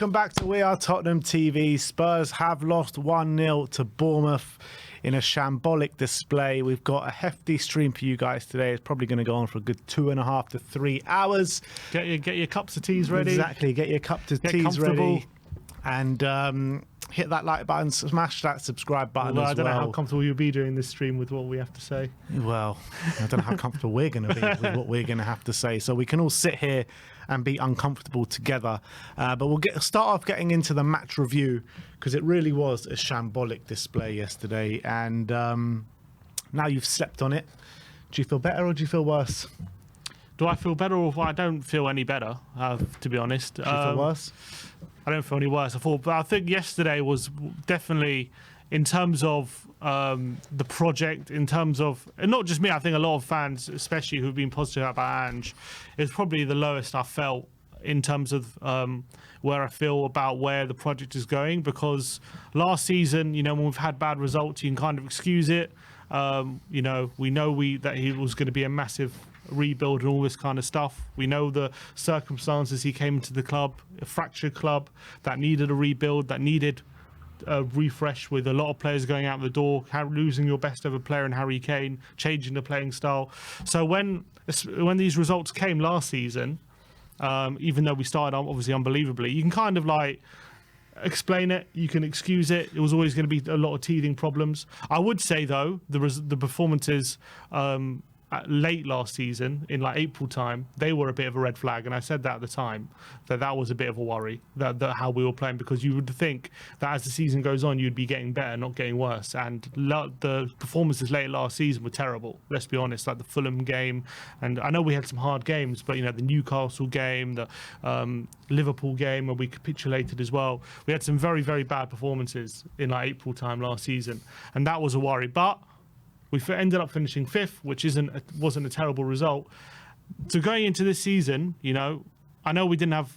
Welcome back to We Are Tottenham TV. Spurs have lost 1-0 to Bournemouth in a shambolic display. We've got a hefty stream for you guys today. It's probably going to go on for a good 2.5 to 3 hours. Get your cups of teas ready. Exactly. Get your cups of teas ready. And hit that like button, smash that subscribe button as well. I don't know how comfortable you'll be during this stream with what we have to say. Well, I don't know how comfortable we're going to be with what we're going to have to say. So we can all sit here and be uncomfortable together. But we'll start off getting into the match review, because it really was a shambolic display yesterday. And now you've slept on it. Do you feel better or do you feel worse? Do I feel better or I don't feel any better, to be honest. Do you feel worse? I don't feel any worse. But I think yesterday was definitely, in terms of the project, in terms of, and not just me, I think a lot of fans, especially who've been positive about Ange, it's probably the lowest I felt in terms of where I feel about where the project is going. Because last season, you know, when we've had bad results, you can kind of excuse it. You know, we know that he was going to be a massive rebuild and all this kind of stuff. We know the circumstances he came into the club, a fractured club that needed a rebuild, that needed a refresh, with a lot of players going out the door, losing your best ever player in Harry Kane, changing the playing style. So when these results came last season, even though we started obviously unbelievably, you can kind of like explain it, you can excuse it. It was always going to be a lot of teething problems. I would say though, the performances late last season, in like April time, they were a bit of a red flag, and I said that at the time, that was a bit of a worry, that how we were playing, because you would think that as the season goes on you'd be getting better, not getting worse. And the performances late last season were terrible, let's be honest, like the Fulham game, and I know we had some hard games, but you know, the Newcastle game, the Liverpool game where we capitulated as well, we had some very, very bad performances in like April time last season, and that was a worry. But we ended up finishing 5th, which wasn't a terrible result. So going into this season, you know, I know we didn't have,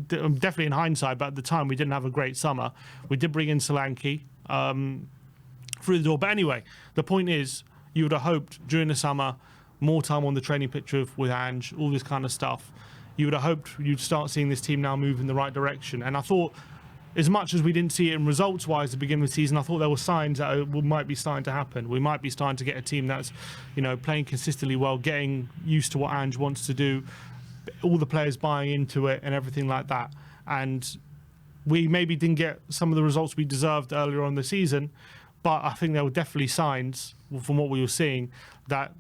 definitely in hindsight, but at the time we didn't have a great summer. We did bring in Solanke through the door. But anyway, the point is, you would have hoped during the summer, more time on the training pitch with Ange, all this kind of stuff. You would have hoped you'd start seeing this team now move in the right direction. And I thought, as much as we didn't see it in results-wise at the beginning of the season, I thought there were signs that it might be starting to happen. We might be starting to get a team that's, you know, playing consistently well, getting used to what Ange wants to do, all the players buying into it and everything like that. And we maybe didn't get some of the results we deserved earlier on in the season, but I think there were definitely signs from what we were seeing that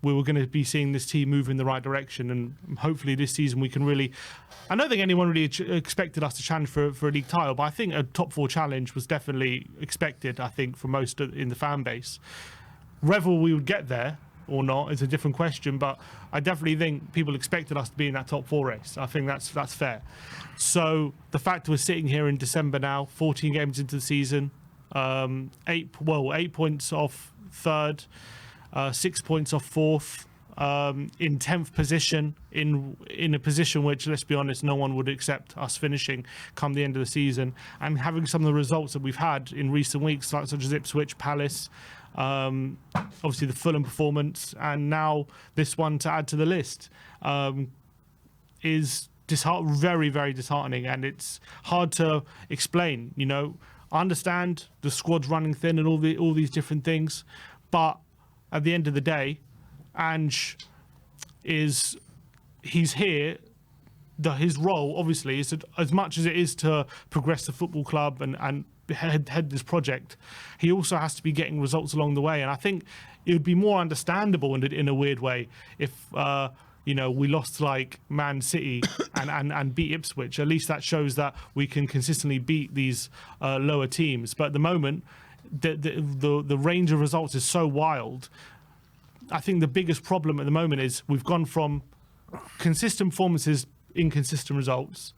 we were going to be seeing this team move in the right direction. And hopefully this season we can really, I don't think anyone really expected us to challenge for a league title, but I think a top 4 challenge was definitely expected, I think, for most in the fan base. Whether we would get there or not is a different question, but I definitely think people expected us to be in that top 4 race. I think that's fair. So the fact we're sitting here in December now, 14 games into the season, 8 points off 3rd, 6 points off 4th, in 10th position, in a position which, let's be honest, no one would accept us finishing come the end of the season, and having some of the results that we've had in recent weeks, such as Ipswich, Palace, obviously the Fulham performance, and now this one to add to the list, is very, very disheartening, and it's hard to explain. You know, I understand the squad's running thin and all these different things, but at the end of the day, Ange he's here. His role, obviously, is as much as it is to progress the football club and head this project, he also has to be getting results along the way. And I think it would be more understandable in a weird way if you know, we lost like Man City and beat Ipswich. At least that shows that we can consistently beat these lower teams. But at the moment, the range of results is so wild. I think the biggest problem at the moment is we've gone from consistent performances, inconsistent results,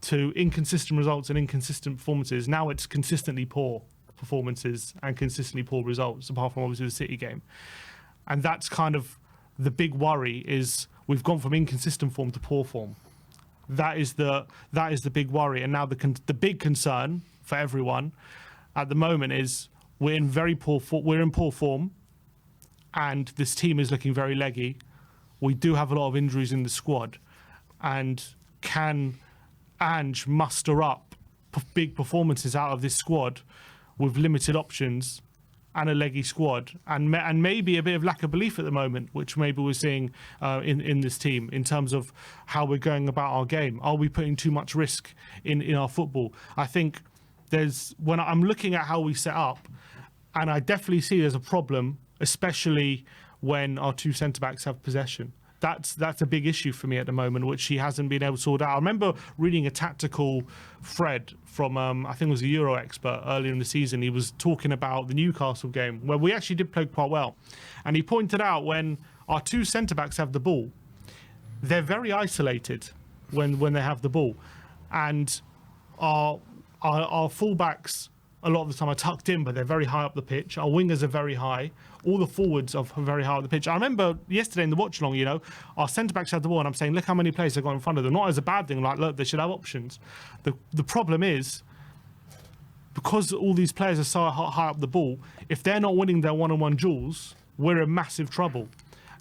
to inconsistent results and inconsistent performances. Now it's consistently poor performances and consistently poor results, apart from obviously the City game. And that's kind of the big worry, is we've gone from inconsistent form to poor form. That is the big worry. And now the big concern for everyone at the moment is we're in poor form, and this team is looking very leggy. We do have a lot of injuries in the squad, and can Ange muster up big performances out of this squad with limited options and a leggy squad, and maybe a bit of lack of belief at the moment, which maybe we're seeing in this team in terms of how we're going about our game. Are we putting too much risk in our football? I think when I'm looking at how we set up, and I definitely see there's a problem, especially when our two centre-backs have possession. That's a big issue for me at the moment, which he hasn't been able to sort out. I remember reading a tactical thread from, I think it was a Euro expert earlier in the season. He was talking about the Newcastle game, where we actually did play quite well. And he pointed out when our two centre-backs have the ball, they're very isolated when they have the ball. And our full-backs, a lot of the time, are tucked in, but they're very high up the pitch. Our wingers are very high. All the forwards are very high up the pitch. I remember yesterday in the watch-along, our centre-backs had the ball, and I'm saying, look how many players they've got in front of them. Not as a bad thing, like, look, they should have options. The problem is, because all these players are so high up the ball, if they're not winning their one-on-one duels, we're in massive trouble.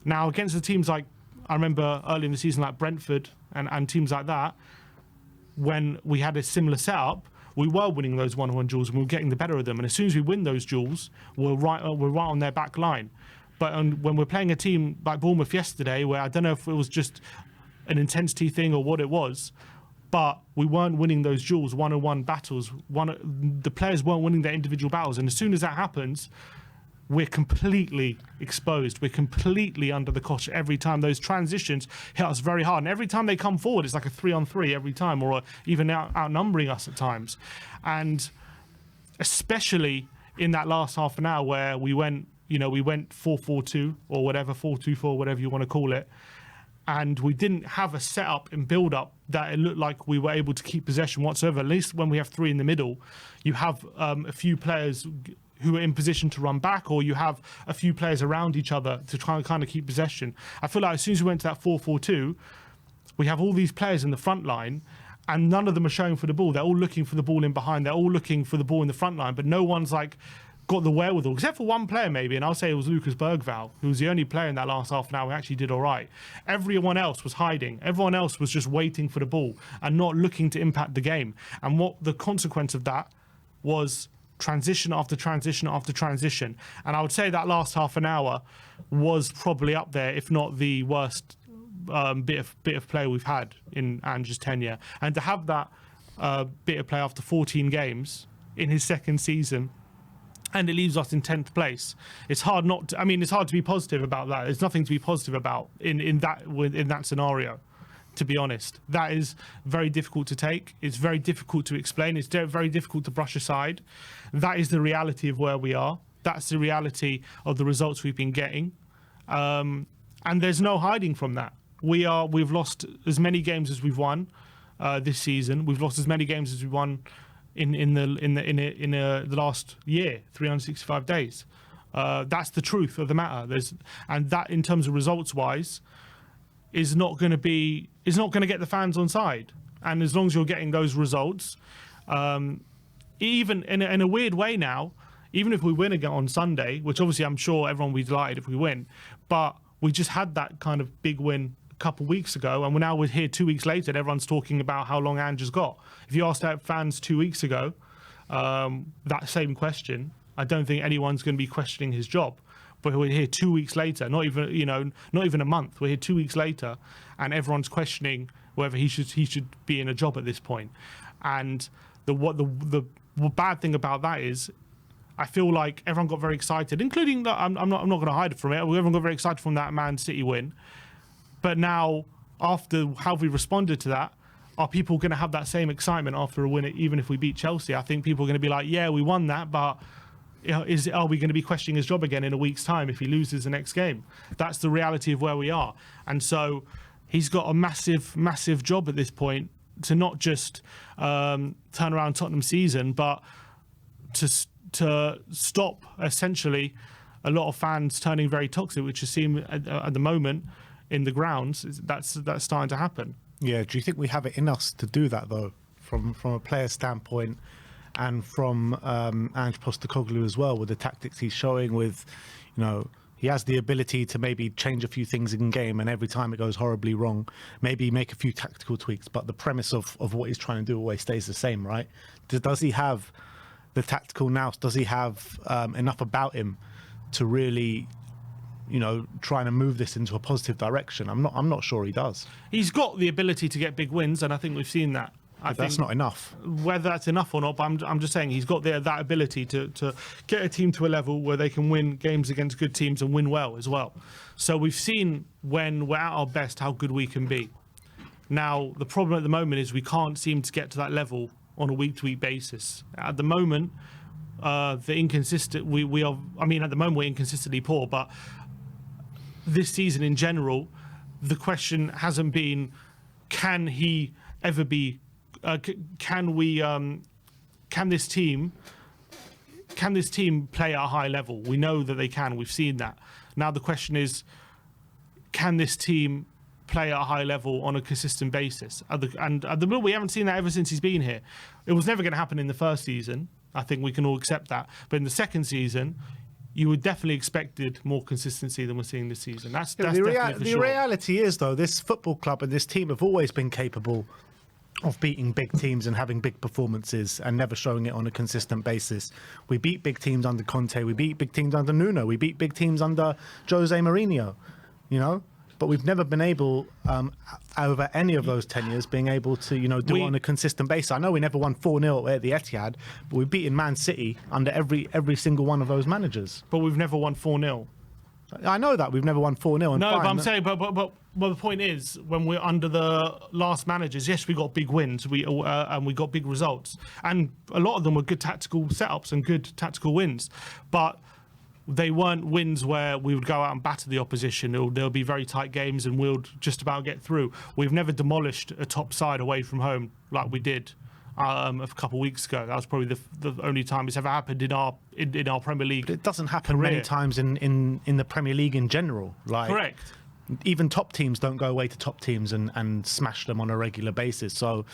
Now, against the teams like, I remember early in the season, like Brentford and teams like that, when we had a similar setup, we were winning those one-on-one duels and we were getting the better of them. And as soon as we win those duels, we're right on their back line. But when we're playing a team like Bournemouth yesterday, where I don't know if it was just an intensity thing or what it was, but we weren't winning those duels, one-on-one battles. The players weren't winning their individual battles. And as soon as that happens, we're completely exposed. We're completely under the cosh every time. Those transitions hit us very hard. And every time they come forward, it's like a 3-on-3 every time, or even outnumbering us at times. And especially in that last half an hour where we went 4-4-2 or whatever, 4-2-4, whatever you want to call it. And we didn't have a setup and build-up that it looked like we were able to keep possession whatsoever. At least when we have three in the middle, you have a few players who are in position to run back, or you have a few players around each other to try and kind of keep possession. I feel like as soon as we went to that 4-4-2, we have all these players in the front line, and none of them are showing for the ball. They're all looking for the ball in behind. They're all looking for the ball in the front line, but no one's got the wherewithal, except for one player maybe, and I'll say it was Lucas Bergvall, who was the only player in that last half an hour who actually did all right. Everyone else was hiding. Everyone else was just waiting for the ball and not looking to impact the game. And what the consequence of that was transition after transition after transition. And I would say that last half an hour was probably up there, if not the worst bit of play we've had in Ange's tenure. And to have that bit of play after 14 games in his second season, and it leaves us in 10th place. It's hard it's hard to be positive about that. There's nothing to be positive about in that scenario, to be honest. That is very difficult to take. It's very difficult to explain. It's very difficult to brush aside. That is the reality of where we are. That's the reality of the results we've been getting. And there's no hiding from that. We've lost as many games as we've won this season. We've lost as many games as we've won in the last year, 365 days. That's the truth of the matter. And that, in terms of results wise, is not going to get the fans on side. And as long as you're getting those results, even in a weird way now, even if we win again on Sunday, which obviously I'm sure everyone will be delighted if we win, but we just had that kind of big win a couple of weeks ago, and we're here 2 weeks later, and everyone's talking about how long Ange has got. If you asked our fans 2 weeks ago that same question, I don't think anyone's going to be questioning his job. But we're here 2 weeks later, not even a month. We're here 2 weeks later, and everyone's questioning whether he should be in a job at this point. And the bad thing about that is, I feel like everyone got very excited, including I'm not going to hide from it. Everyone got very excited from that Man City win. But now, after how we responded to that, are people going to have that same excitement after a win, even if we beat Chelsea? I think people are going to be like, yeah, we won that, but are we going to be questioning his job again in a week's time if he loses the next game? That's the reality of where we are. And so he's got a massive, massive job at this point to not just turn around Tottenham's season, but to stop, essentially, a lot of fans turning very toxic, which you see at the moment in the grounds. That's starting to happen. Yeah, do you think we have it in us to do that, though, from a player standpoint, and from Ange Postecoglou as well, with the tactics he's showing, with, He has the ability to maybe change a few things in game, and every time it goes horribly wrong, maybe make a few tactical tweaks. But the premise of what he's trying to do always stays the same, right? Does he have the tactical nous? Does he have enough about him to really, trying to move this into a positive direction? I'm not sure he does. He's got the ability to get big wins, and I think we've seen that. I think that's not enough. Whether that's enough or not, but I'm just saying he's got that ability to get a team to a level where they can win games against good teams and win well as well. So we've seen when we're at our best how good we can be. Now, the problem at the moment is we can't seem to get to that level on a week-to-week basis. At the moment, at the moment we're inconsistently poor, but this season in general, the question hasn't been, can he ever be can this team play at a high level? We know that they can. We've seen that. Now the question is, can this team play at a high level on a consistent basis? And at the moment, we haven't seen that ever since he's been here. It was never going to happen in the first season. I think we can all accept that. But in the second season, you would definitely expected more consistency than we're seeing this season. That's definitely for sure. The reality is, though, this football club and this team have always been capable of beating big teams and having big performances and never showing it on a consistent basis. We beat big teams under Conte, we beat big teams under Nuno, we beat big teams under Jose Mourinho, but we've never been able, over any of those tenures, being able to, do it on a consistent basis. I know we never won 4-0 at the Etihad, but we've beaten Man City under every single one of those managers. But we've never won 4-0. I know that we've never won 4-0. No, but I'm saying, but the point is, when we're under the last managers, yes, we got big wins, and we got big results, and a lot of them were good tactical setups and good tactical wins, but they weren't wins where we would go out and batter the opposition. There'll be very tight games, and we'll just about get through. We've never demolished a top side away from home like we did a couple of weeks ago. That was probably the only time it's ever happened in our Premier League. But it doesn't happen many times in the Premier League in general. Correct. Even top teams don't go away to top teams and smash them on a regular basis. So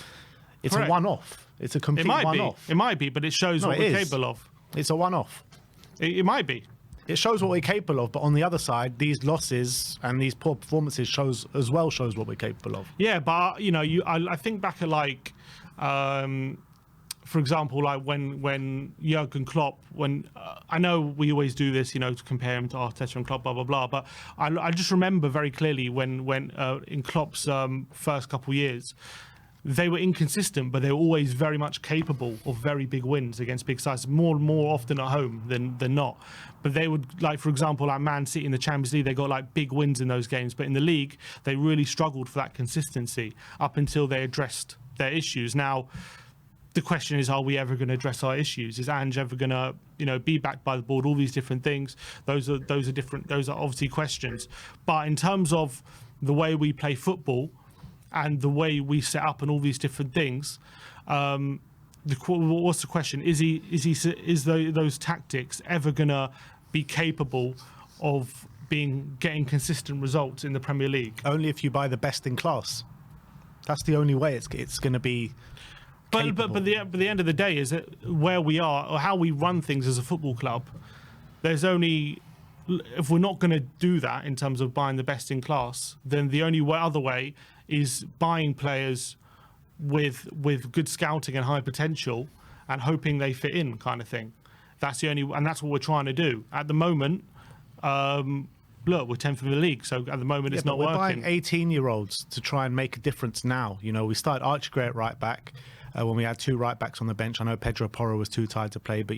it's Correct. A one-off. It's a complete one-off. It might be, but it shows what we're capable of. It's a one-off. It might be. It shows what we're capable of, but on the other side, these losses and these poor performances shows what we're capable of. Yeah, but I think back at for example, like when Jurgen Klopp, I know we always do this, to compare him to Arteta and Klopp, blah blah blah. But I just remember very clearly when in Klopp's first couple of years, they were inconsistent, but they were always very much capable of very big wins against big sides, more often at home than not. But they would, for example, like Man City in the Champions League, they got big wins in those games. But in the league, they really struggled for that consistency up until they addressed their issues. Now, the question is, are we ever going to address our issues? Is Ange ever going to, be backed by the board? All these different things. Those are different. Those are obviously questions. But in terms of the way we play football and the way we set up and all these different things, what's the question? Is those tactics ever going to be capable of getting consistent results in the Premier League? Only if you buy the best in class. That's the only way it's going to be. But the end of the day is that where we are or how we run things as a football club, there's only, if we're not going to do that in terms of buying the best in class, then the only other way is buying players with good scouting and high potential and hoping they fit in, kind of thing. That's the only, and that's what we're trying to do at the moment. Look, we're 10th in the league, so at the moment it's not working. We're buying 18-year-olds to try and make a difference now. We started Archie Gray at right back when we had two right backs on the bench. I know Pedro Porro was too tired to play, but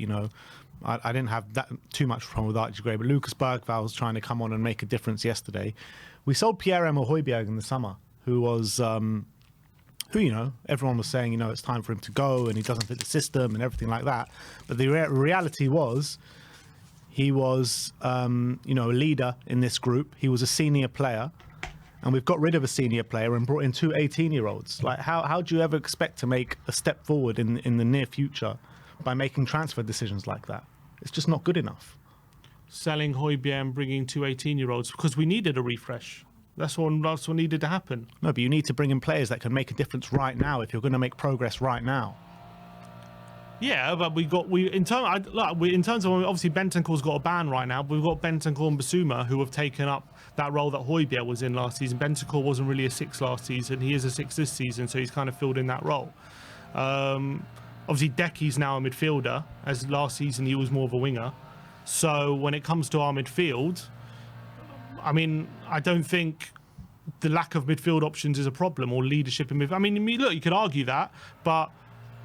I didn't have that too much problem with Archie Gray. But Lucas Bergvall was trying to come on and make a difference yesterday. We sold Pierre-Emile Højbjerg in the summer, who was everyone was saying it's time for him to go and he doesn't fit the system and everything like that. But the reality was, he was, a leader in this group. He was a senior player, and we've got rid of a senior player and brought in two 18-year-olds. How do you ever expect to make a step forward in the near future by making transfer decisions like that? It's just not good enough. Selling Højbjerg and bringing two 18-year-olds because we needed a refresh. That's what needed to happen. No, but you need to bring in players that can make a difference right now if you're going to make progress right now. Yeah, but in terms of obviously Bentancur's got a ban right now. But we've got Bentancur and Basuma who have taken up that role that Højbjerg was in last season. Bentancur wasn't really a 6 last season. He is a 6 this season, so he's kind of filled in that role. Obviously, Decky's now a midfielder, as last season he was more of a winger. So when it comes to our midfield, I mean, I don't think the lack of midfield options is a problem, or leadership in midfield. I mean, look, you could argue that, but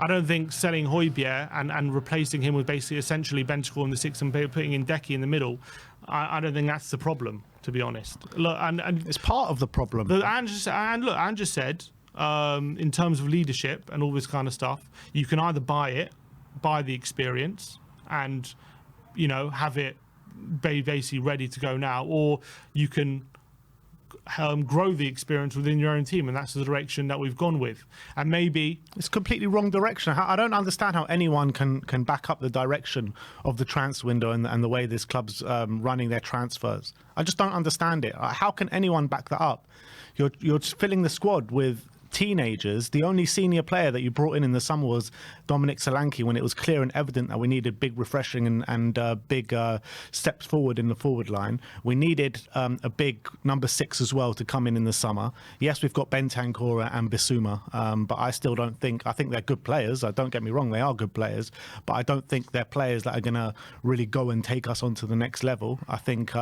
I don't think selling Højbjerg and replacing him with basically essentially Bentancur in the 6 and putting in Decky in the middle, I don't think that's the problem, to be honest. Look, and it's part of the problem. Ange just said, in terms of leadership and all this kind of stuff, you can either buy the experience and, you know, have it basically ready to go now, or you can grow the experience within your own team, and that's the direction that we've gone with. And maybe it's completely wrong direction. I don't understand how anyone can back up the direction of the transfer window and the way this club's running their transfers. I just don't understand it. How can anyone back that up? You're filling the squad with teenagers. The only senior player that you brought in the summer was Dominic Solanke, when it was clear and evident that we needed big refreshing and big steps forward in the forward line. We needed a big number 6 as well to come in the summer. Yes, we've got Bentancur and Basuma, but I still don't think, I think they're good players. Don't get me wrong, they are good players, but I don't think they're players that are going to really go and take us onto the next level. I think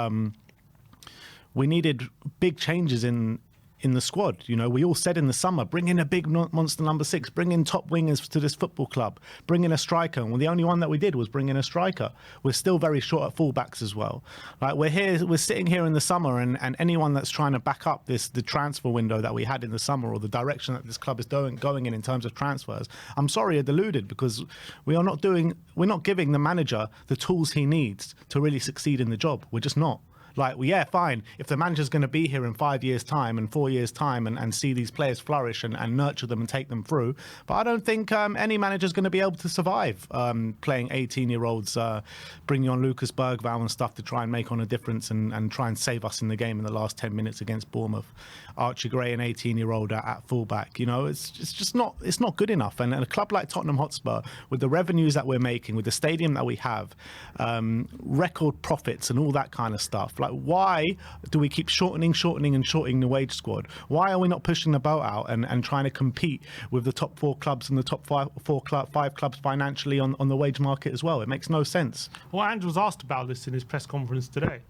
we needed big changes in the squad. You know, we all said in the summer, bring in a big monster number 6, bring in top wingers to this football club, bring in a striker. And the only one that we did was bring in a striker. We're still very short at fullbacks as well. Like, we're sitting here in the summer, and anyone that's trying to back up the transfer window that we had in the summer, or the direction that this club is going in terms of transfers, I'm sorry, are deluded, because we're not giving the manager the tools he needs to really succeed in the job. We're just not. Like, well, yeah, fine. If the manager's going to be here in 5 years' time and 4 years' time and see these players flourish and nurture them and take them through, but I don't think any manager's going to be able to survive playing 18-year-olds, bringing on Lucas Bergvall and stuff to try and make on a difference and try and save us in the game in the last 10 minutes against Bournemouth. Archie Gray, an 18-year-old at fullback. You know, it's just not good enough. And a club like Tottenham Hotspur, with the revenues that we're making, with the stadium that we have, record profits and all that kind of stuff. Like, why do we keep shortening the wage squad? Why are we not pushing the boat out and trying to compete with the top 4 clubs and the top 5 clubs financially on the wage market as well? It makes no sense. Well, Andrew was asked about this in his press conference today.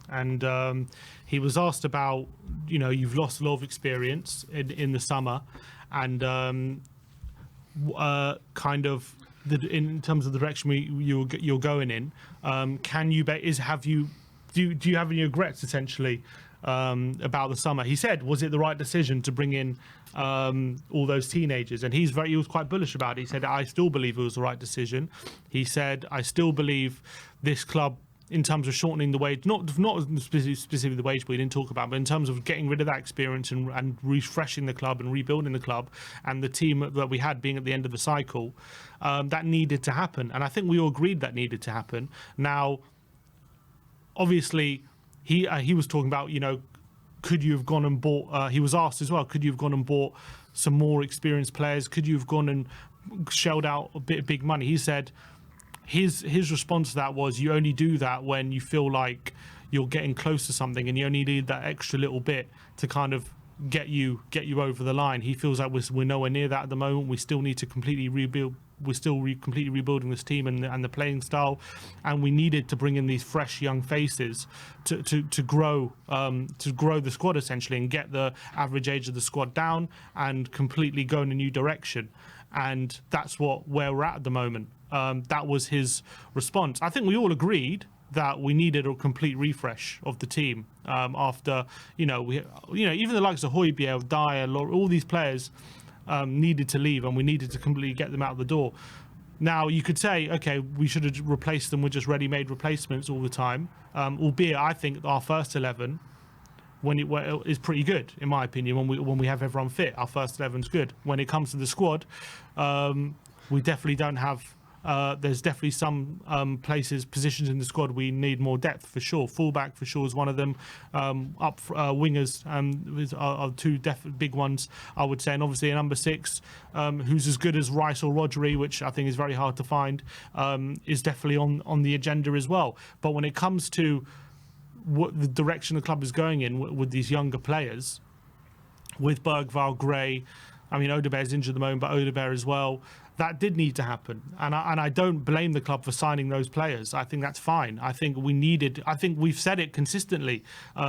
And he was asked about, you know, you've lost a lot of experience in the summer, and kind of in terms of the direction you're going in. Do you have any regrets essentially about the summer? He said, was it the right decision to bring in all those teenagers? And he was quite bullish about it. He said, I still believe it was the right decision. He said, I still believe this club, in terms of shortening the wage, not specifically the wage we didn't talk about, but in terms of getting rid of that experience and refreshing the club and rebuilding the club and the team that we had being at the end of the cycle, that needed to happen. And I think we all agreed that needed to happen. Now, obviously, he was talking about, you know, could you have gone and bought, he was asked as well, could you have gone and bought some more experienced players? Could you have gone and shelled out a bit of big money? He said, his response to that was, you only do that when you feel like you're getting close to something and you only need that extra little bit to kind of get you over the line. He feels like we're nowhere near that at the moment. We still need to completely rebuild. We're still completely rebuilding this team and the playing style, and we needed to bring in these fresh young faces to grow the squad essentially, and get the average age of the squad down and completely go in a new direction. And that's where we're at the moment. That was his response. I think we all agreed that we needed a complete refresh of the team after, even the likes of Højbjerg, Dyer, all these players needed to leave, and we needed to completely get them out of the door. Now, you could say, okay, we should have replaced them with just ready-made replacements all the time, albeit I think our first 11 is pretty good, in my opinion. When we have everyone fit, our first 11's good. When it comes to the squad, we definitely don't have there's definitely some positions in the squad we need more depth for sure. Fullback for sure is one of them. Wingers are two big ones, I would say. And obviously a number 6 who's as good as Rice or Rodri, which I think is very hard to find, is definitely on the agenda as well. But when it comes to what the direction the club is going in with these younger players, with Bergvall, Gray, I mean, Odebear's injured at the moment, but Odebear as well. That did need to happen, and I don't blame the club for signing those players. I think that's fine. I think we've said it consistently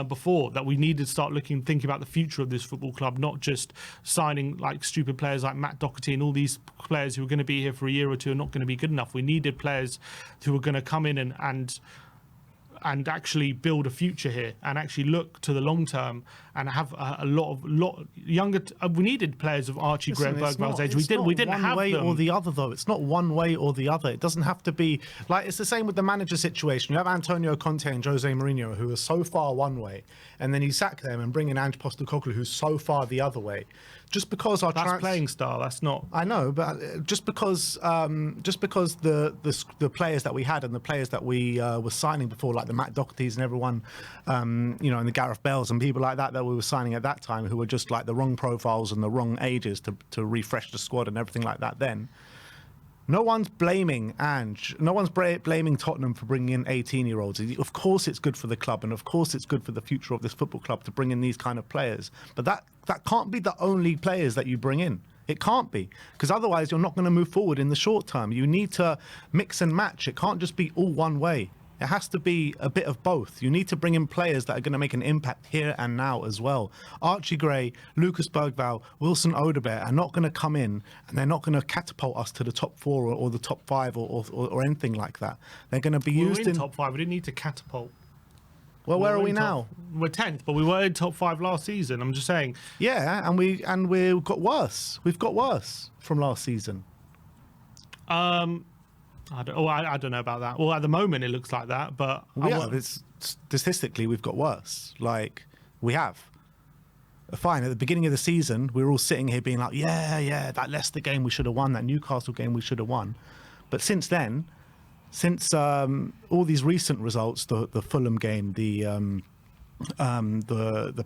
before that we need to start thinking about the future of this football club, not just signing like stupid players like Matt Doherty and all these players who are going to be here for a year or two and not going to be good enough. We needed players who are going to come in and actually build a future here and actually look to the long term and have a lot younger. We needed players of Archie Gray and Bergvall's age. We didn't have one way them. or the other, though. It's not one way or the other. It doesn't have to be like it's the same with the manager situation. You have Antonio Conte and Jose Mourinho, who are so far one way, and then you sack them and bring in Ange Postecoglou, who's so far the other way. Just because that's playing style, that's not. I know, but just because the players that we had and the players that we were signing before, like the Matt Dohertys and everyone, and the Gareth Bales and people like that we were signing at that time, who were just like the wrong profiles and the wrong ages to refresh the squad and everything like that. Then no one's blaming Ange. No one's blaming Tottenham for bringing in 18-year-olds. Of course, it's good for the club, and of course, it's good for the future of this football club to bring in these kind of players. But that can't be the only players that you bring in. It can't be, because otherwise you're not going to move forward in the short term. You need to mix and match. It can't just be all one way. It has to be a bit of both. You need to bring in players that are going to make an impact here and now as well. Archie Gray, Lucas Bergvall, Wilson Odebear are not going to come in and they're not going to catapult us to the top 4 or the top 5 or anything like that. They're going to be used in top 5. We didn't need to catapult. Well, where are we now? We're 10th, but we were in top 5 last season. I'm just saying. Yeah, and we've got worse. We've got worse from last season. I don't know about that. Well, at the moment it looks like that, but statistically we've got worse. Like we have. Fine. At the beginning of the season, we were all sitting here being like, yeah, that Leicester game we should have won, that Newcastle game we should have won. But since then, since all these recent results, the Fulham game, the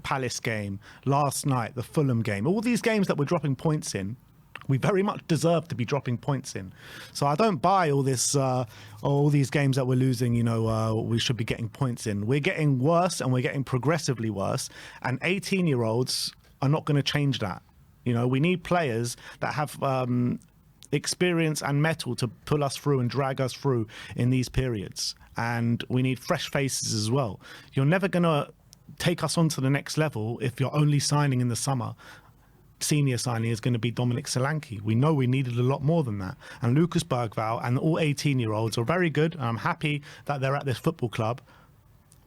Palace game, last night, the Fulham game, all these games that we're dropping points in, we very much deserve to be dropping points in. So I don't buy all this, all these games that we're losing, we should be getting points in. We're getting worse and we're getting progressively worse. And 18-year-olds are not going to change that. We need players that have experience and mettle to pull us through and drag us through in these periods. And we need fresh faces as well. You're never going to take us on to the next level if you're only signing in the summer. Senior signing is going to be Dominic Solanke. We know we needed a lot more than that. And Lucas Bergvall and all 18-year-olds are very good. And I'm happy that they're at this football club,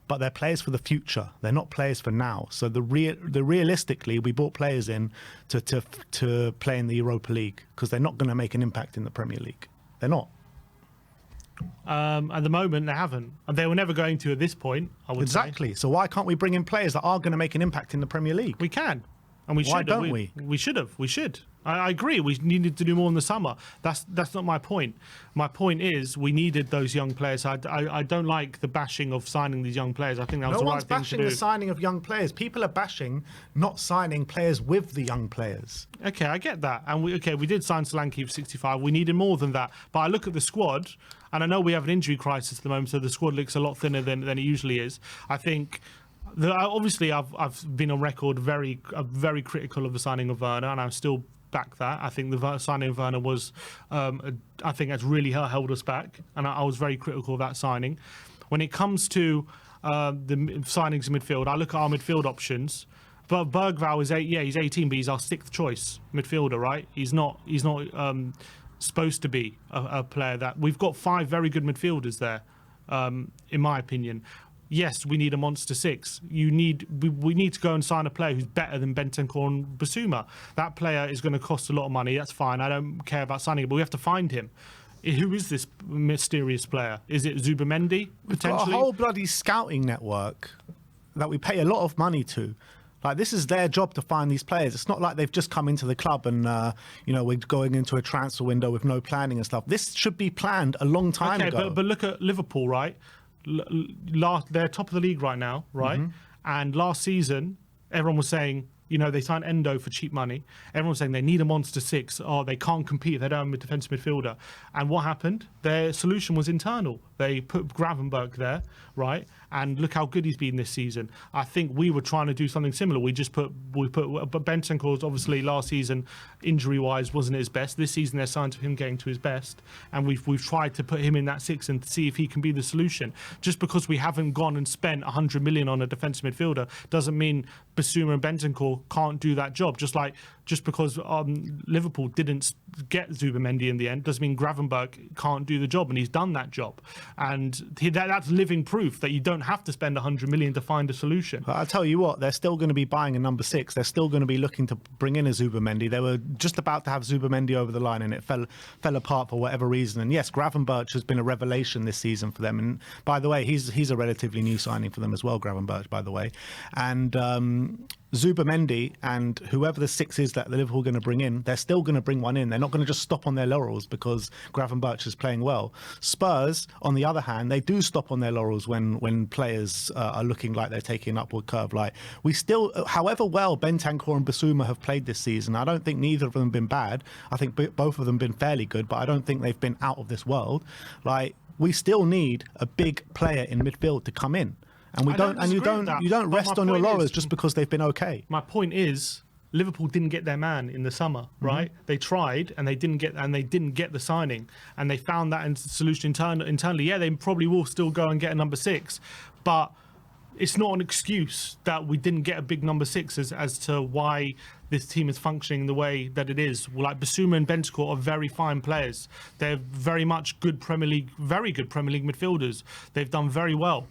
but they're players for the future. They're not players for now. So realistically, we brought players in to play in the Europa League because they're not going to make an impact in the Premier League. They're not. At the moment, they haven't. And they were never going to at this point, I would say. Exactly. So why can't we bring in players that are going to make an impact in the Premier League? We can. And we should. Why don't we? We should have. We should. I agree. We needed to do more in the summer. That's not my point. My point is we needed those young players. I don't like the bashing of signing these young players. I think that was the right thing to do. No one's bashing the signing of young players. People are bashing not signing players with the young players. Okay, I get that. And we did sign Solanke for 65. We needed more than that. But I look at the squad, and I know we have an injury crisis at the moment, so the squad looks a lot thinner than it usually is. I think. Obviously, I've been on record very critical of the signing of Werner, and I still back that. I think the signing of Werner was, I think that's really held us back, and I was very critical of that signing. When it comes to the signings in midfield, I look at our midfield options. But Bergvall is he's 18, but he's our 6th choice midfielder, right? He's not supposed to be a player that we've got 5 very good midfielders there, in my opinion. Yes, we need a monster 6. We need to go and sign a player who's better than Bentancur and Basuma. That player is going to cost a lot of money. That's fine. I don't care about signing it, but we have to find him. Who is this mysterious player? Is it Zubamendi, potentially? We've got a whole bloody scouting network that we pay a lot of money to. Like, this is their job to find these players. It's not like they've just come into the club and, we're going into a transfer window with no planning and stuff. This should be planned a long time ago. But look at Liverpool, right? They're top of the league right now, right? And last season, everyone was saying, they signed Endo for cheap money. Everyone was saying they need a monster six. Oh, they can't compete. They don't have a defensive midfielder. And what happened? Their solution was internal. They put Gravenberch there, right? And look how good he's been this season. I think we were trying to do something similar. We put Bentancur's obviously last season, injury-wise, wasn't at his best. This season, there's signs of him getting to his best, and we've tried to put him in that six and see if he can be the solution. Just because we haven't gone and spent 100 million on a defensive midfielder doesn't mean Basuma and Bentancur can't do that job. Just because Liverpool didn't get Zubimendi in the end doesn't mean Gravenberch can't do the job, and he's done that job. And that's living proof that you don't have to spend 100 million to find a solution. I'll tell you what, they're still going to be buying a number six. They're still going to be looking to bring in a Zubimendi. They were just about to have Zubimendi over the line, and it fell apart for whatever reason. And yes, Gravenberch has been a revelation this season for them. And by the way, he's a relatively new signing for them as well, Gravenberch, by the way. And Zubimendi and whoever the six is that Liverpool are going to bring in, they're still going to bring one in. They're not going to just stop on their laurels because Gravenberch is playing well. Spurs, on the other hand, they do stop on their laurels when players are looking like they're taking an upward curve. Like, we still, however well Bentancur and Basuma have played this season, I don't think neither of them have been bad. I think both of them have been fairly good, but I don't think they've been out of this world. Like, we still need a big player in midfield to come in. And you don't rest on your laurels just because they've been okay. My point is, Liverpool didn't get their man in the summer, right? They tried and they didn't get the signing, and they found that solution internally. Yeah, they probably will still go and get a number six, but it's not an excuse that we didn't get a big number six as to why this team is functioning the way that it is. Like, Basuma and Bentancur are very fine players. They're very much very good Premier League midfielders. They've done very well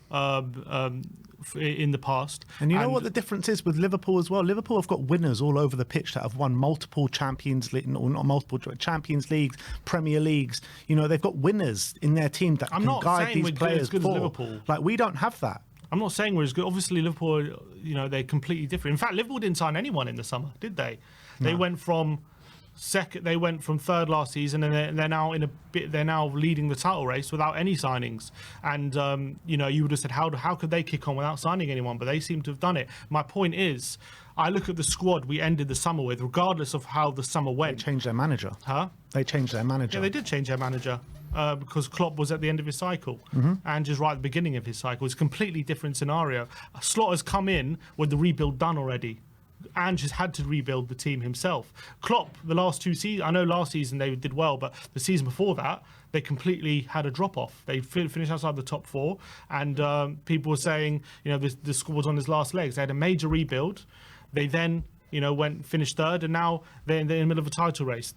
in the past. And you know what the difference is with Liverpool as well? Liverpool have got winners all over the pitch that have won multiple Champions League, not multiple Champions Leagues, Premier Leagues. They've got winners in their team that can guide these players forward. Like, we don't have that. I'm not saying we're as good. Obviously, Liverpool, they're completely different. In fact, Liverpool didn't sign anyone in the summer, did they? No. They went from second. They went from third last season, and they're now they're now leading the title race without any signings. And you would have said, how could they kick on without signing anyone? But they seem to have done it. My point is, I look at the squad we ended the summer with, regardless of how the summer went. They changed their manager. Huh? They changed their manager. Yeah, they did change their manager. Because Klopp was at the end of his cycle and just right at the beginning of his cycle. It's a completely different scenario. Slaughter's come in with the rebuild done already. Ange has had to rebuild the team himself. Klopp, the last two seasons, I know last season they did well, but the season before that, they completely had a drop-off. They finished outside the top four, and people were saying, the squad was on his last legs. They had a major rebuild. They then, finished third, and now they're in the middle of a title race.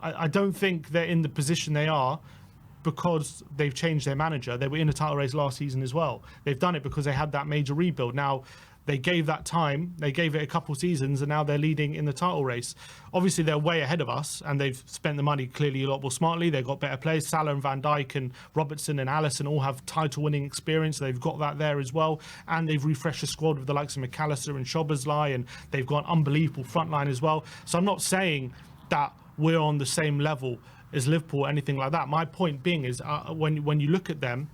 I don't think they're in the position they are because they've changed their manager. They were in a title race last season as well. They've done it because they had that major rebuild. Now, they gave that time, they gave it a couple seasons, and now they're leading in the title race. Obviously, they're way ahead of us, and they've spent the money clearly a lot more smartly. They've got better players. Salah and Van Dijk and Robertson and Alisson all have title-winning experience. They've got that there as well. And they've refreshed the squad with the likes of McAllister and Szoboszlai, and they've got an unbelievable front line as well. So I'm not saying that we're on the same level as Liverpool or anything like that. My point being is when you look at them,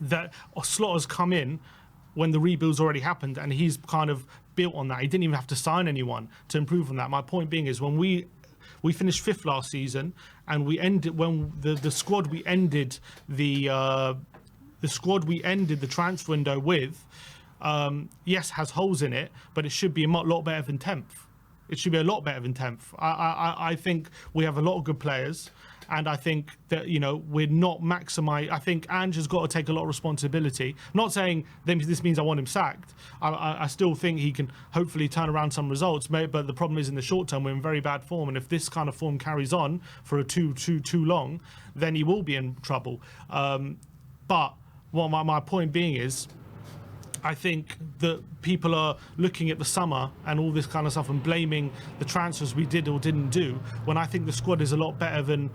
that Slaughter's come in when the rebuild's already happened, and he's kind of built on that. He didn't even have to sign anyone to improve on that. My point being is when we finished fifth last season, and we ended when the squad we ended the transfer window with, yes, has holes in it, but it should be a lot better than 10th. It should be a lot better than 10th. I think we have a lot of good players, and I think that we're not maximising. I think Ange has got to take a lot of responsibility. I'm not saying this means I want him sacked. I still think he can hopefully turn around some results, but the problem is in the short term we're in very bad form, and if this kind of form carries on for too long, then he will be in trouble. But what my point being is, I think that people are looking at the summer and all this kind of stuff and blaming the transfers we did or didn't do, when I think the squad is a lot better than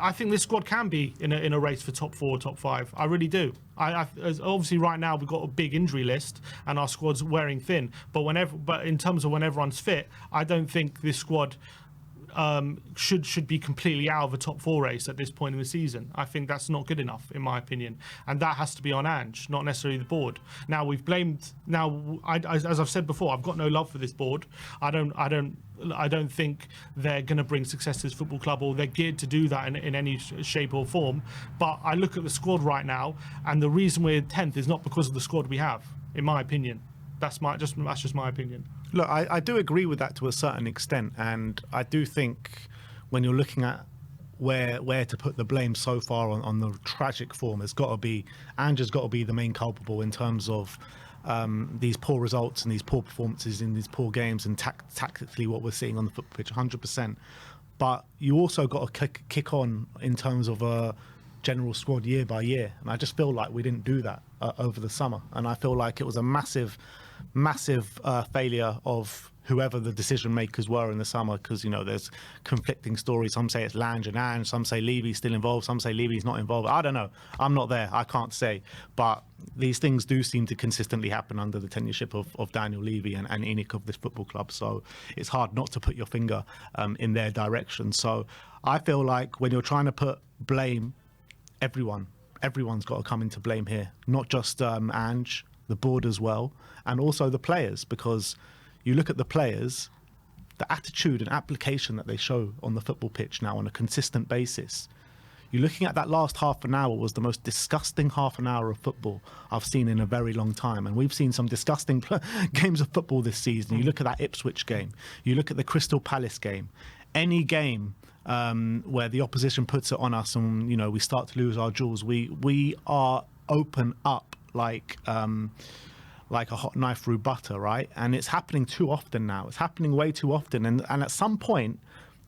I think this squad can be in a race for top 4, top 5. I really do. Obviously right now we've got a big injury list and our squad's wearing thin. But in terms of when everyone's fit, I don't think this squad should be completely out of a top 4 race at this point in the season. I think that's not good enough, in my opinion, and that has to be on Ange, not necessarily the board. Now we've blamed. Now, as I've said before, I've got no love for this board. I don't think they're going to bring success to this football club, or they're geared to do that in any shape or form. But I look at the squad right now, and the reason we're 10th is not because of the squad we have, in my opinion. That's just my opinion. Look, I do agree with that to a certain extent, and I do think when you're looking at where to put the blame so far on the tragic form, it's got to be Ange has got to be the main culpable in terms of these poor results and these poor performances in these poor games and tactically what we're seeing on the football pitch, 100%. But you also got to kick on in terms of a general squad year by year, and I just feel like we didn't do that over the summer, and I feel like it was a massive failure of whoever the decision makers were in the summer, because there's conflicting stories. Some say it's Lange and Ange, some say Levy's still involved, some say Levy's not involved. I don't know, I'm not there, I can't say, but these things do seem to consistently happen under the tenureship of Daniel Levy and ENIC of this football club, so it's hard not to put your finger in their direction. So I feel like when you're trying to put blame, everyone's got to come into blame here, not just Ange, the board as well, and also the players, because you look at the players, the attitude and application that they show on the football pitch now on a consistent basis. You're looking at that last half an hour was the most disgusting half an hour of football I've seen in a very long time, and we've seen some disgusting games of football this season. You look at that Ipswich game, you look at the Crystal Palace game, any game where the opposition puts it on us and we start to lose our jewels, we are open up like a hot knife through butter, right? And it's happening too often now. It's happening way too often, and at some point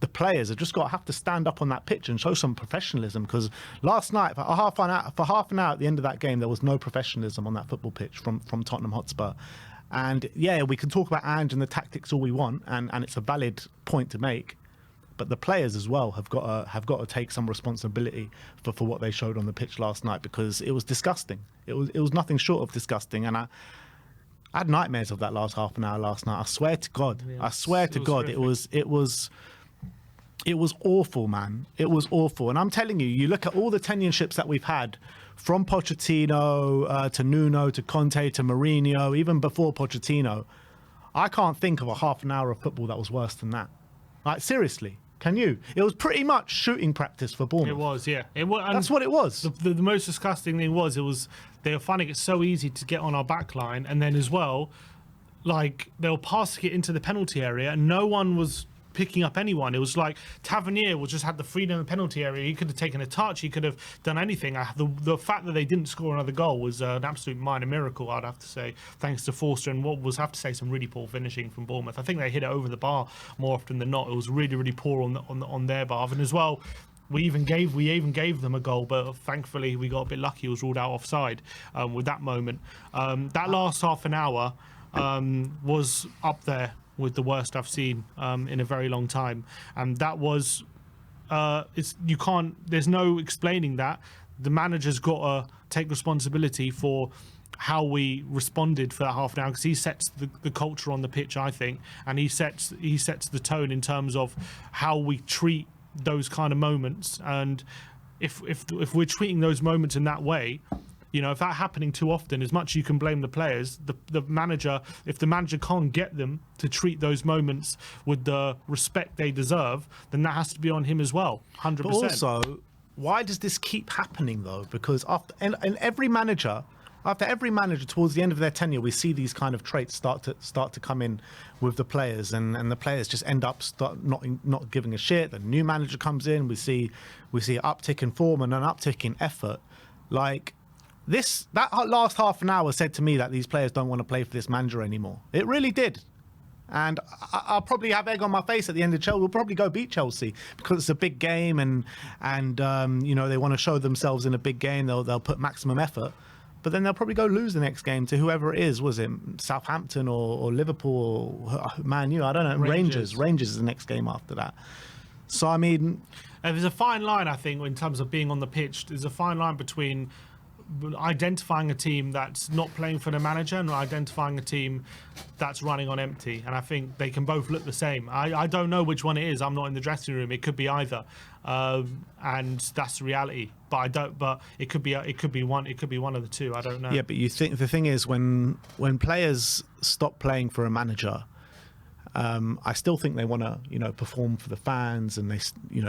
the players have just got to have to stand up on that pitch and show some professionalism, because last night for half an hour at the end of that game there was no professionalism on that football pitch from Tottenham Hotspur. And yeah, we can talk about Ange and the tactics all we want, and it's a valid point to make, but the players as well have got to take some responsibility for what they showed on the pitch last night, because it was disgusting. It was nothing short of disgusting, and I had nightmares of that last half an hour last night. I swear to God. Yeah, I swear to God, it was awful, man. It was awful. And I'm telling you, you look at all the tenureships that we've had, from Pochettino to Nuno to Conte to Mourinho, even before Pochettino, I can't think of a half an hour of football that was worse than that. Like, seriously. Can you? It was pretty much shooting practice for Bournemouth. It was, yeah. That's what it was. The most disgusting thing was they were finding it so easy to get on our back line, and then as well, like, they were passing it into the penalty area and no one was picking up anyone. It was like Tavernier just had the freedom in the penalty area. He could have taken a touch. He could have done anything. The fact that they didn't score another goal was an absolute minor miracle, I'd have to say, thanks to Forster and what was, have to say, some really poor finishing from Bournemouth. I think they hit it over the bar more often than not. It was really, really poor on their behalf. And as well, we even gave them a goal, but thankfully we got a bit lucky. It was ruled out offside with that moment. That last half an hour was up there with the worst I've seen in a very long time, and that was there's no explaining that. The manager's got to take responsibility for how we responded for that half an hour, because he sets the culture on the pitch, I think, and he sets the tone in terms of how we treat those kind of moments. And if we're treating those moments in that way, if that's happening too often, as much as you can blame the players, the manager, if the manager can't get them to treat those moments with the respect they deserve, then that has to be on him as well, 100%. But also, why does this keep happening though? Because after every manager towards the end of their tenure, we see these kind of traits start to come in with the players, and the players just end up not giving a shit. The new manager comes in, we see an uptick in form and an uptick in effort. Like, that last half an hour said to me that these players don't want to play for this manager anymore. It really did. And I'll probably have egg on my face at the end of Chelsea. We'll probably go beat Chelsea because it's a big game, and they want to show themselves in a big game. They'll put maximum effort, but then they'll probably go lose the next game to whoever it is. Was it Southampton or Liverpool or Man U? I don't know. Rangers is the next game after that. So I mean, There's a fine line, I think, in terms of being on the pitch. There's a fine line between identifying a team that's not playing for the manager and identifying a team that's running on empty. And I think they can both look the same. I don't know which one it is. I'm not in the dressing room. It could be either, and that's the reality. But I don't. But it could be one. It could be one of the two. I don't know. Yeah, but you think the thing is when players stop playing for a manager, I still think they want to, perform for the fans and they,